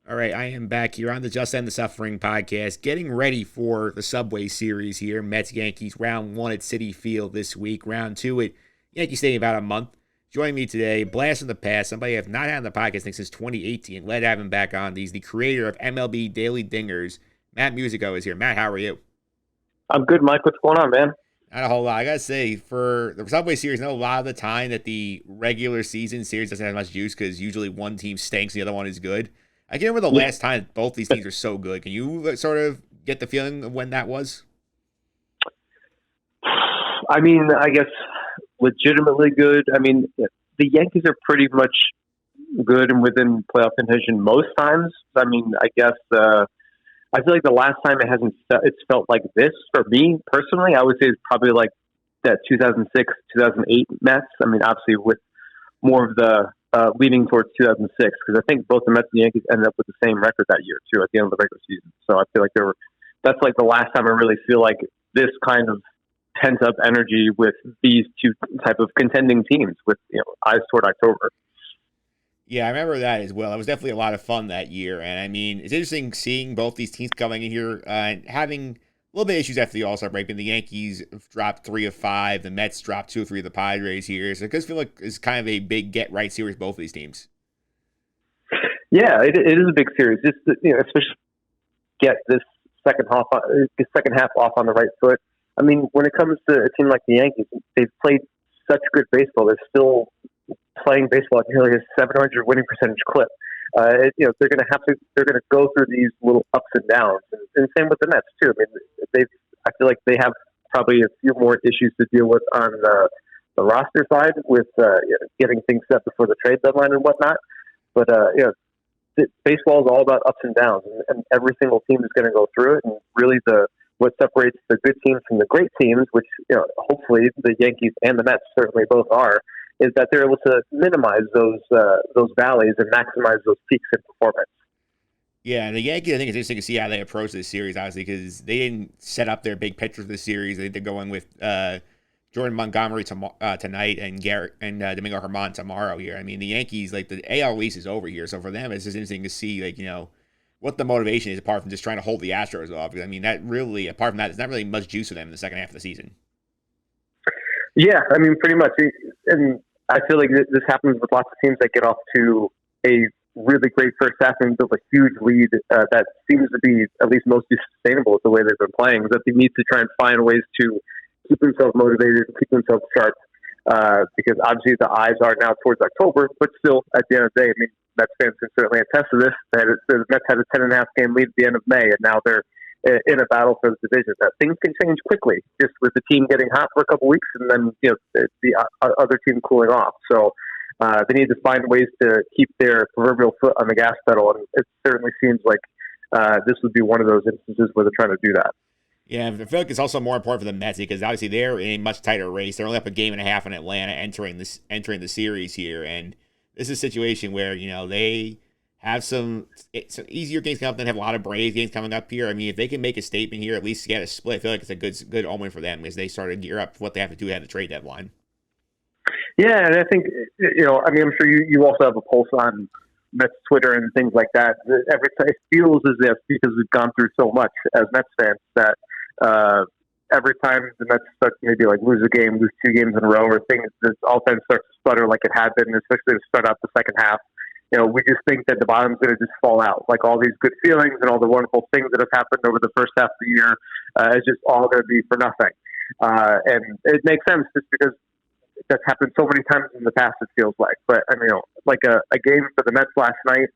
All right, I am back here on the Just End the Suffering podcast, getting ready for the Subway Series here. Mets Yankees round one at Citi Field this week, round two at Yankee Stadium about a month. Joining me today, blast from the past, somebody I have not had on the podcast since 2018. Glad to have him back on. He's the creator of MLB Daily Dingers. Matt Musico is here. Matt, how are you? I'm good, Mike. What's going on, man? Not a whole lot. I gotta say, for the Subway Series, I know a lot of the time that the regular season series doesn't have much juice because usually one team stinks, the other one is good. I can't remember the Yeah. last time both these teams are so good. Can you sort of get the feeling of when that was? I mean, I guess legitimately good. I mean, the Yankees are pretty much good and within playoff contention most times. I mean, I guess I feel like the last time it's felt like this for me personally. I would say it's probably like that 2006, 2008 Mets. I mean, obviously with more of the leaning towards 2006 because I think both the Mets and the Yankees ended up with the same record that year too at the end of the regular season. So I feel like that's like the last time I really feel like this kind of pent up energy with these two type of contending teams with eyes toward October. Yeah, I remember that as well. It was definitely a lot of fun that year. And I mean, it's interesting seeing both these teams coming in here and having a little bit of issues after the All Star break. And the Yankees dropped 3 of 5. The Mets dropped 2 or 3 of the Padres here. So it does feel like it's kind of a big get right series, both of these teams. Yeah, it is a big series. Just especially get this second half off on the right foot. I mean, when it comes to a team like the Yankees, they've played such good baseball. They're still playing baseball at nearly a 700 winning percentage clip. They're going to go through these little ups and downs, and same with the Mets too. I mean, I feel like they have probably a few more issues to deal with on the roster side with getting things set before the trade deadline and whatnot. But baseball is all about ups and downs, and every single team is going to go through it. And really, what separates the good teams from the great teams, which hopefully the Yankees and the Mets certainly both are, is that they're able to minimize those valleys and maximize those peaks in performance. Yeah, and the Yankees, I think it's interesting to see how they approach this series, obviously, because they didn't set up their big pitchers for the series. They're going with Jordan Montgomery tonight and Garrett and Domingo Germán tomorrow here. I mean, the Yankees, like the AL lease is over here, so for them, it's just interesting to see, what the motivation is apart from just trying to hold the Astros off. Because I mean, that really, apart from that, there's not really much juice for them in the second half of the season. Yeah, I mean, pretty much, and I feel like this happens with lots of teams that get off to a really great first half and build a huge lead that seems to be at least mostly sustainable with the way they've been playing. That they need to try and find ways to keep themselves motivated, keep themselves sharp, because obviously the eyes are now towards October. But still, at the end of the day, I mean, Mets fans can certainly attest to this. That the Mets had a 10.5 game lead at the end of May, and now they're in a battle for the division. That things can change quickly, just with the team getting hot for a couple weeks, and then the other team cooling off. So they need to find ways to keep their proverbial foot on the gas pedal, and it certainly seems like this would be one of those instances where they're trying to do that. Yeah, I feel like it's also more important for the Mets because obviously they're in a much tighter race. They're only up a game and a half in Atlanta entering the series here, and this is a situation where they have some easier games coming up. Then have a lot of Braves games coming up here. I mean, if they can make a statement here, at least get a split, I feel like it's a good omen for them as they start to gear up for what they have to do ahead of the trade deadline. Yeah, and I think I mean, I'm sure you also have a pulse on Mets Twitter and things like that. Every time it feels as if, because we've gone through so much as Mets fans, that every time the Mets start to maybe like lose a game, lose 2 games in a row, or things, this offense starts to sputter like it had been, especially to start out the second half. We just think that the bottom's going to just fall out. Like all these good feelings and all the wonderful things that have happened over the first half of the year is just all going to be for nothing. And it makes sense just because that's happened so many times in the past, it feels like. But, I mean, like a game for the Mets last night,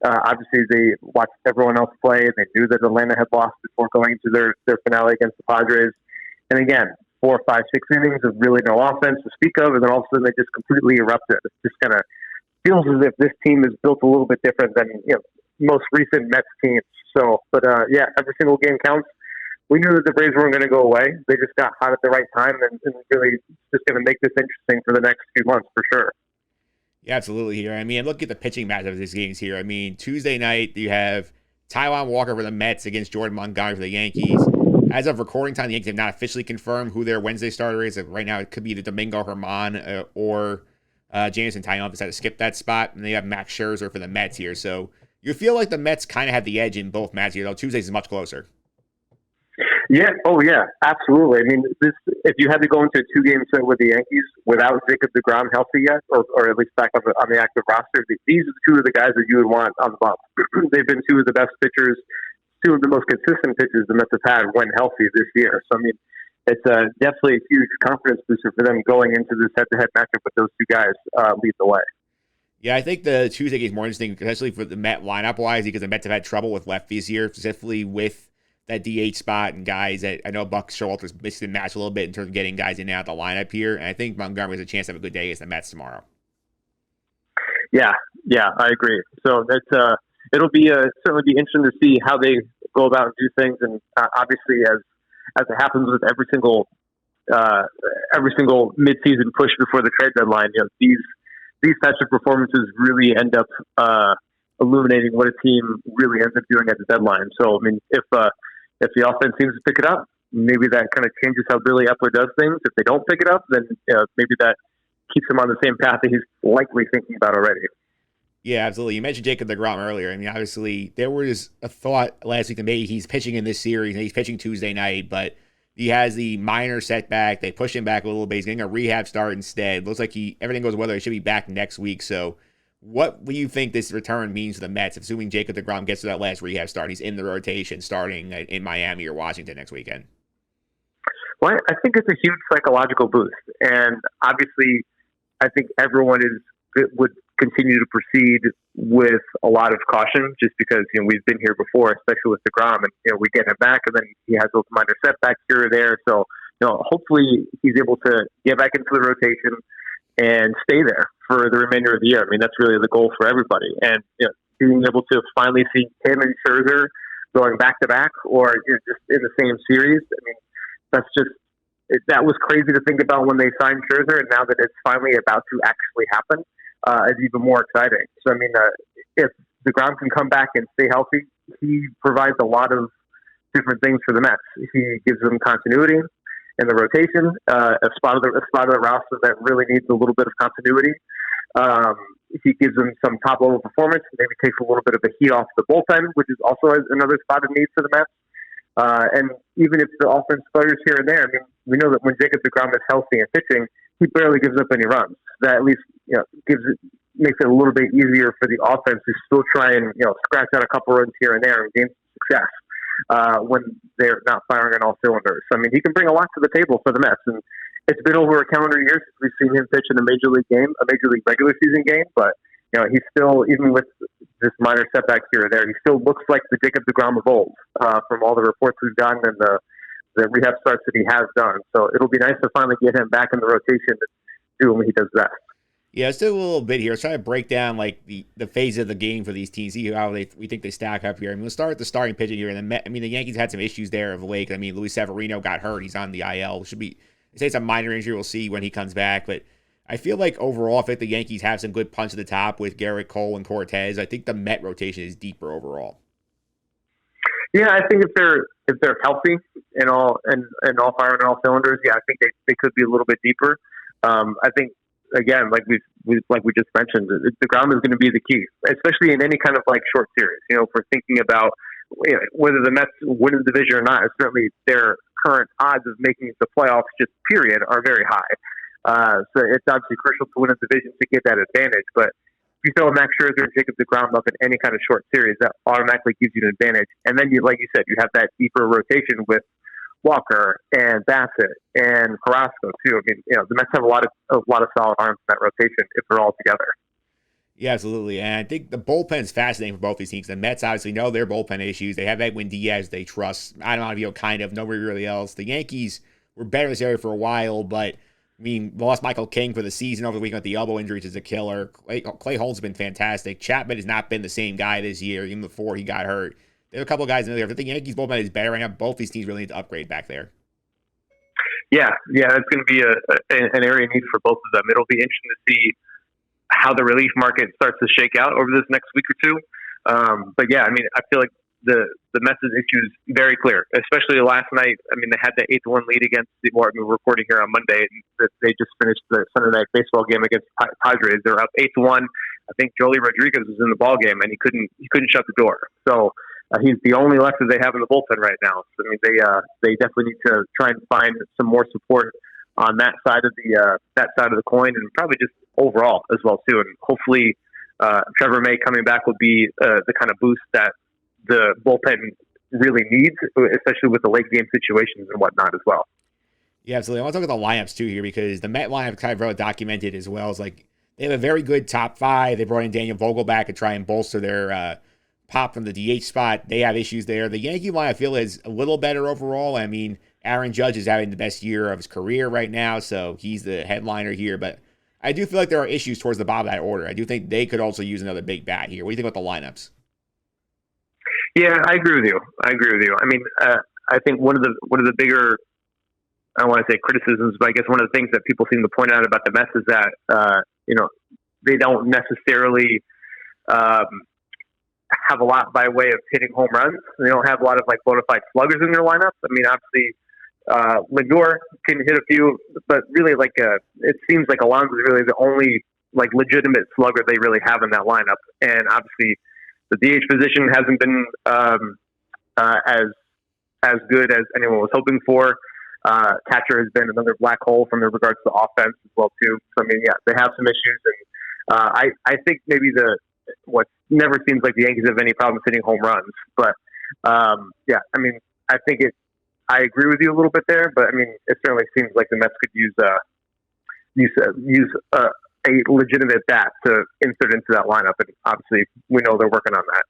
obviously they watched everyone else play and they knew that Atlanta had lost before going to their finale against the Padres. And again, 4, 5, 6 innings of really no offense to speak of, and then all of a sudden they just completely erupted. It's just kind of feels as if this team is built a little bit different than most recent Mets teams. So, but yeah, every single game counts. We knew that the Braves weren't going to go away. They just got hot at the right time, and really just going to make this interesting for the next few months for sure. Yeah, absolutely. Here, I mean, look at the pitching matchup of these games here. I mean, Tuesday night you have Taijuan Walker for the Mets against Jordan Montgomery for the Yankees. As of recording time, the Yankees have not officially confirmed who their Wednesday starter is. Right now, it could be either Domingo Germán or Jameson Taillon decided to skip that spot, and they have Max Scherzer for the Mets here. So You feel like the Mets kind of have the edge in both matches here, though Tuesdays is much closer. Yeah. Oh, yeah. Absolutely. I mean, if you had to go into a 2-game set with the Yankees without Jacob deGrom healthy yet, or at least back on the active roster, these are two of the guys that you would want on the bump. They've been two of the best pitchers, two of the most consistent pitchers the Mets have had when healthy this year. So, I mean, it's definitely a huge confidence booster for them going into this head-to-head matchup with those two guys lead the way. Yeah, I think the Tuesday game is more interesting, especially for the Met lineup-wise, because the Mets have had trouble with lefties here, specifically with that DH spot and guys that I know Buck Showalter's missed the match a little bit in terms of getting guys in and out of the lineup here. And I think Montgomery has a chance to have a good day against the Mets tomorrow. Yeah, I agree. So that's it'll be certainly be interesting to see how they go about and do things. And obviously, as it happens with every single midseason push before the trade deadline, these types of performances really end up illuminating what a team really ends up doing at the deadline. So, I mean, if the offense seems to pick it up, maybe that kind of changes how Billy Epler does things. If they don't pick it up, then maybe that keeps him on the same path that he's likely thinking about already. Yeah, absolutely. You mentioned Jacob deGrom earlier. I mean, obviously, there was a thought last week that maybe he's pitching in this series, and he's pitching Tuesday night, but he has the minor setback. They push him back a little bit. He's getting a rehab start instead. Looks like everything goes well. He should be back next week. So what do you think this return means to the Mets, assuming Jacob deGrom gets to that last rehab start? He's in the rotation starting in Miami or Washington next weekend. Well, I think it's a huge psychological boost. And obviously, I think everyone would continue to proceed with a lot of caution just because, we've been here before, especially with deGrom, and, we get him back and then he has those minor setbacks here or there. So, hopefully he's able to get back into the rotation and stay there for the remainder of the year. I mean, that's really the goal for everybody. And, being able to finally see him and Scherzer going back to back or just in the same series. I mean, that was crazy to think about when they signed Scherzer, and now that it's finally about to actually happen, is even more exciting. So, I mean, if deGrom can come back and stay healthy, he provides a lot of different things for the Mets. He gives them continuity in the rotation, a spot of the roster that really needs a little bit of continuity. He gives them some top-level performance, maybe takes a little bit of the heat off the bullpen, which is also another spot of need for the Mets. And even if the offense sputters here and there, I mean, we know that when Jacob deGrom is healthy and pitching, he barely gives up any runs. That at least makes it a little bit easier for the offense to still try and scratch out a couple runs here and there and gain success when they're not firing on all cylinders. So, I mean, he can bring a lot to the table for the Mets, and it's been over a calendar year since we've seen him pitch in a major league regular season game, but. He's still, even with this minor setback here or there, he still looks like the Jacob deGrom of old from all the reports we've gotten and the rehab starts that he has done. So it'll be nice to finally get him back in the rotation and do what he does best. Yeah, let's do a little bit here. Let's try to break down like the phase of the game for these teams, see how we think they stack up here. I mean, we'll start with the starting pitching here. And the Yankees had some issues there of late. I mean, Luis Severino got hurt. He's on the IL. They say it's a minor injury. We'll see when he comes back. But I feel like overall, I think the Yankees have some good punch at the top with Garrett Cole and Cortez. I think the Met rotation is deeper overall. Yeah, I think if they're healthy and all firing on all cylinders, yeah, I think they could be a little bit deeper. I think again, like we just mentioned, deGrom is going to be the key, especially in any kind of like short series. If we're thinking about whether the Mets win the division or not, certainly their current odds of making the playoffs, just period, are very high. So it's obviously crucial to win a division to get that advantage. But if you throw Max Scherzer and Jacob deGrom up in any kind of short series, that automatically gives you an advantage. And then, like you said, you have that deeper rotation with Walker and Bassett and Carrasco too. I mean, the Mets have a lot of solid arms in that rotation if they're all together. Yeah, absolutely. And I think the bullpen is fascinating for both these teams. The Mets obviously know their bullpen issues. They have Edwin Diaz they trust. I don't know, kind of. Nobody really else. The Yankees were better in this area for a while, but I mean, lost Michael King for the season over the weekend with the elbow injuries is a killer. Clay Holmes has been fantastic. Chapman has not been the same guy this year, even before he got hurt. There are a couple of guys in there. I think the Yankees bullpen is better right now. Both these teams really need to upgrade back there. Yeah, that's going to be an area of need for both of them. It'll be interesting to see how the relief market starts to shake out over this next week or two. But yeah, I mean, I feel like the Mets' issues very clear, especially last night. I mean, they had the 8-1 lead against we're recording here on Monday. They just finished the Sunday night baseball game against Padres. They're up 8-1. think Joely Rodriguez was in the ball game and he couldn't shut the door. So he's the only lefty they have in the bullpen right now. So I mean, they definitely need to try and find some more support on that side of the coin, and probably just overall as well too. And hopefully, Trevor May coming back will be the kind of boost that the bullpen really needs, especially with the late game situations and whatnot as well. Yeah, absolutely. I want to talk about the lineups too here, because the Met lineup kind of well documented as well. As like they have a very good top five. They brought in Daniel Vogel back to try and bolster their pop from the DH spot. They have issues there. The Yankee line, I feel, is a little better overall. I mean, Aaron Judge is having the best year of his career right now, so he's the headliner here. But I do feel like there are issues towards the bottom of that order. I do think they could also use another big bat here. What do you think about the lineups? Yeah, I agree with you. I mean, I think one of the bigger, I don't want to say criticisms, but I guess one of the things that people seem to point out about the Mets is that they don't necessarily have a lot by way of hitting home runs. They don't have a lot of like bona fide sluggers in their lineup. I mean, obviously, Lindor can hit a few, but really, it seems like Alonso is really the only like legitimate slugger they really have in that lineup. And obviously, the DH position hasn't been as good as anyone was hoping for. Catcher has been another black hole from regards to offense as well too. So I mean, yeah, they have some issues, and I think maybe what never seems like the Yankees have any problems hitting home runs, but yeah, I mean, I think I agree with you a little bit there, but I mean, it certainly seems like the Mets could use a legitimate bat to insert into that lineup, and obviously we know they're working on that.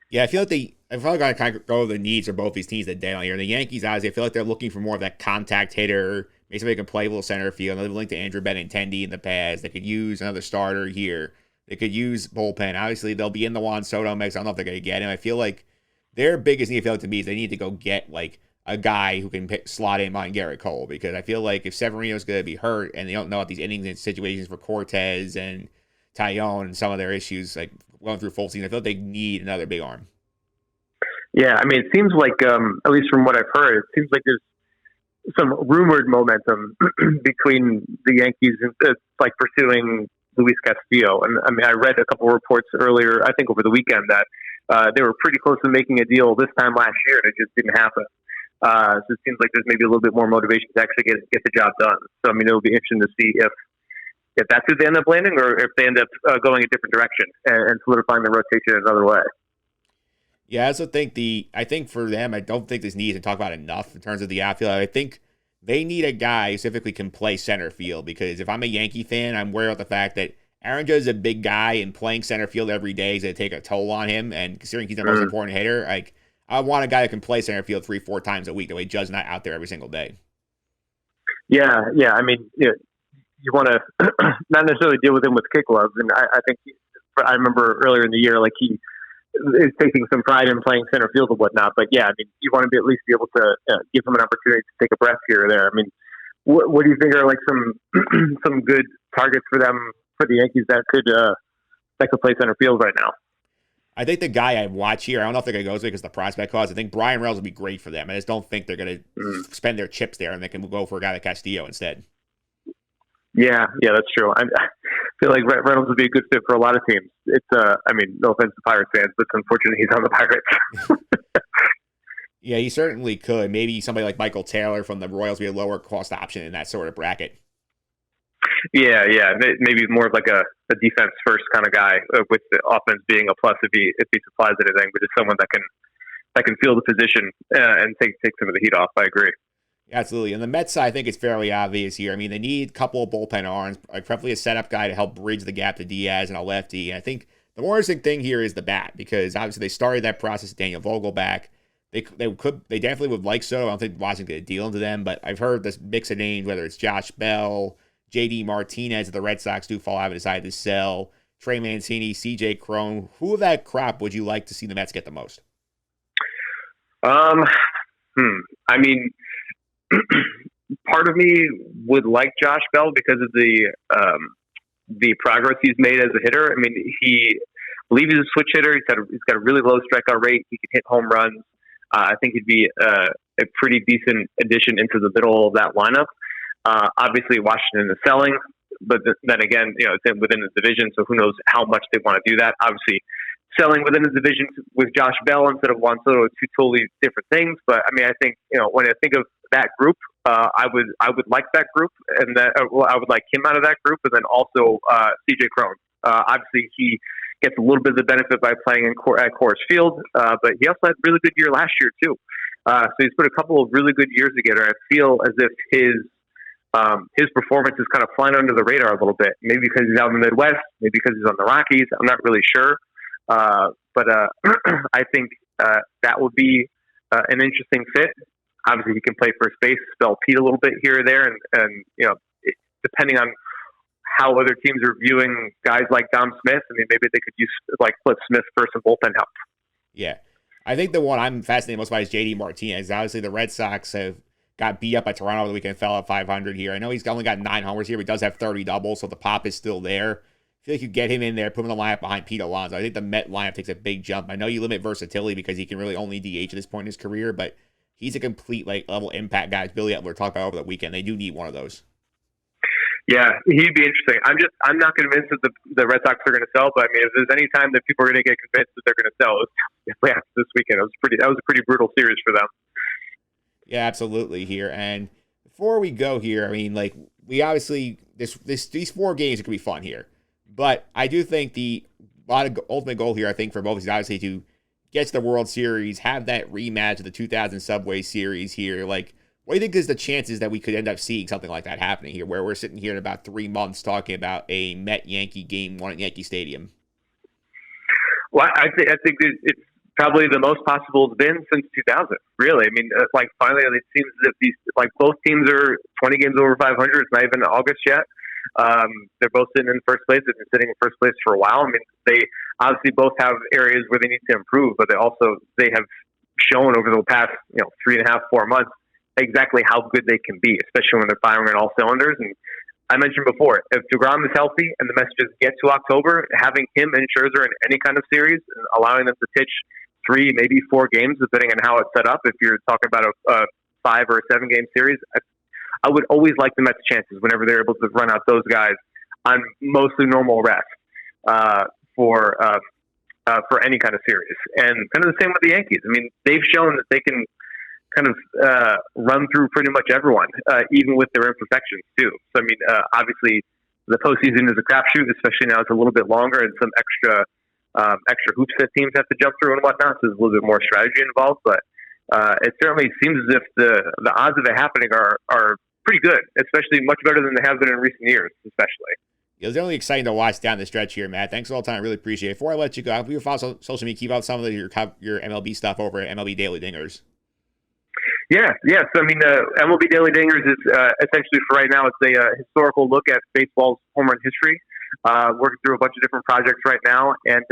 Yeah, I feel like I've probably got to kind of go over the needs of both these teams that day on here. The Yankees, obviously, I feel like they're looking for more of that contact hitter, maybe somebody can play a little center field. They've linked to Andrew Benintendi in the past. They could use another starter here. They could use bullpen. Obviously, they'll be in the Juan Soto mix. I don't know if they're going to get him. I feel like their biggest need, I feel like, to me, is they need to go get like a guy who can slot in behind Garrett Cole, because I feel like if Severino's going to be hurt and they don't know about these innings and situations for Cortez and Tyone and some of their issues, like going through full season, I feel like they need another big arm. Yeah, I mean, it seems like, at least from what I've heard, it seems like there's some rumored momentum between the Yankees like pursuing Luis Castillo. And I mean, I read a couple of reports earlier, I think over the weekend, that they were pretty close to making a deal this time last year, and it just didn't happen. So it seems like there's maybe a little bit more motivation to actually get the job done. So I mean, it'll be interesting to see if that's who they end up landing, or if they end up going a different direction and solidifying the rotation another way. Yeah, I also think I think for them, I don't think this needs to talk about enough in terms of the outfield. I think they need a guy who specifically can play center field, because if I'm a Yankee fan, I'm worried about the fact that Aaron Judge is a big guy, and playing center field every day is going to take a toll on him. And considering he's the most important hitter, like I want a guy that can play center field 3-4 times a week. The way Judge's not out there every single day. Yeah. I mean, you want to not necessarily deal with him with kick gloves, and I think I remember earlier in the year, like he is taking some pride in playing center field and whatnot. But yeah, I mean, you want to at least be able to give him an opportunity to take a breath here or there. I mean, what do you think are like some good targets for the Yankees that could play center field right now? I think the guy I watch here, I don't know if they're going to go because the prospect clause. I think Brian Reynolds would be great for them. I just don't think they're going to spend their chips there, and they can go for a guy like Castillo instead. Yeah, that's true. I feel like Reynolds would be a good fit for a lot of teams. It's, I mean, no offense to Pirates fans, but it's unfortunate he's on the Pirates. Yeah, he certainly could. Maybe somebody like Michael Taylor from the Royals would be a lower cost option in that sort of bracket. Yeah. Maybe more of like a defense first kind of guy, with the offense being a plus if he supplies anything, but just someone that can fill the position and take some of the heat off. I agree. Absolutely. And the Mets side, I think it's fairly obvious here. I mean, they need a couple of bullpen arms, preferably a setup guy to help bridge the gap to Diaz and a lefty. And I think the more interesting thing here is the bat, because obviously they started that process with Daniel Vogel back. They definitely would like Soto. I don't think Washington's going to deal into them, but I've heard this mix of names, whether it's Josh Bell, JD Martinez, if the Red Sox do fall out and decide to sell, Trey Mancini, CJ Cron. Who of that crop would you like to see the Mets get the most? I mean, part of me would like Josh Bell because of the progress he's made as a hitter. I mean, I believe he's a switch hitter. He's got a really low strikeout rate. He can hit home runs. I think he'd be a pretty decent addition into the middle of that lineup. Obviously, Washington is selling. then again, it's within the division, so who knows how much they want to do that. Obviously, selling within the division with Josh Bell instead of Juan Soto are two totally different things. But I mean, I think when I think of that group, I would like that group, and that I would like him out of that group, and then also CJ Cron. Obviously, he gets a little bit of the benefit by playing at Coors Field, but he also had a really good year last year too. So he's put a couple of really good years together. I feel as if his performance is kind of flying under the radar a little bit. Maybe because he's out in the Midwest, maybe because he's on the Rockies. I'm not really sure. But I think that would be an interesting fit. Obviously, he can play first base, spell Pete a little bit here or there, and depending on how other teams are viewing guys like Dom Smith, I mean, maybe they could use Cliff Smith for some bullpen help. Yeah, I think the one I'm fascinated most by is JD Martinez. Obviously, the Red Sox have got beat up by Toronto over the weekend, fell at 500 here. I know he's only got 9 homers here, but he does have 30 doubles, so the pop is still there. I feel like you get him in there, put him in the lineup behind Pete Alonso. I think the Met lineup takes a big jump. I know you limit versatility because he can really only DH at this point in his career, but he's a complete level impact guy. As Billy Etler talked about over the weekend. They do need one of those. Yeah, he'd be interesting. I'm not convinced that the Red Sox are going to sell, but I mean, if there's any time that people are going to get convinced that they're going to sell, it's after this weekend. That was a pretty brutal series for them. Yeah, absolutely here. And before we go here, I mean, we obviously these 4 games are going to be fun here. But I do think the ultimate goal here, I think, for both is obviously to get to the World Series, have that rematch of the 2000 Subway Series here. What do you think is the chances that we could end up seeing something like that happening here, where we're sitting here in about 3 months talking about a Met-Yankee game 1 at Yankee Stadium? Well, I think it's probably the most possible it's been since 2000, really. I mean, finally, it seems as if both teams are 20 games over 500. It's not even August yet. They're both sitting in first place. They've been sitting in first place for a while. I mean, they obviously both have areas where they need to improve, but they have shown over the past 3.5, 4 months exactly how good they can be, especially when they're firing on all cylinders. And I mentioned before, if DeGrom is healthy and the Mets just get to October, having him and Scherzer in any kind of series and allowing them to pitch 3, maybe 4 games, depending on how it's set up. If you're talking about a 5 or a 7 game series, I would always like the Mets' chances whenever they're able to run out those guys on mostly normal rest for any kind of series. And kind of the same with the Yankees. I mean, they've shown that they can kind of run through pretty much everyone, even with their imperfections too. So I mean, obviously the postseason is a crapshoot, especially now it's a little bit longer and some extra hoops that teams have to jump through and whatnot. So there's a little bit more strategy involved, but it certainly seems as if the odds of it happening are pretty good, especially much better than they have been in recent years, especially. It was really exciting to watch down the stretch here, Matt. Thanks for all the time. I really appreciate it. Before I let you go, if you follow social media, keep up some of your MLB stuff over at MLB Daily Dingers. Yeah. So, I mean, MLB Daily Dingers is essentially for right now, it's a historical look at baseball's home run history. Working through a bunch of different projects right now. And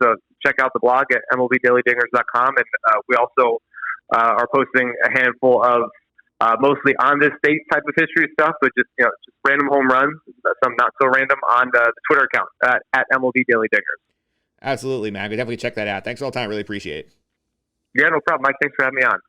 so check out the blog at MLBDailyDingers.com. And we also are posting a handful of mostly on this state type of history stuff, but just random home runs, some not so random on the Twitter account at MLB Daily Dingers. Absolutely, man. I could definitely check that out. Thanks for all the time. Really appreciate it. Yeah, no problem, Mike. Thanks for having me on.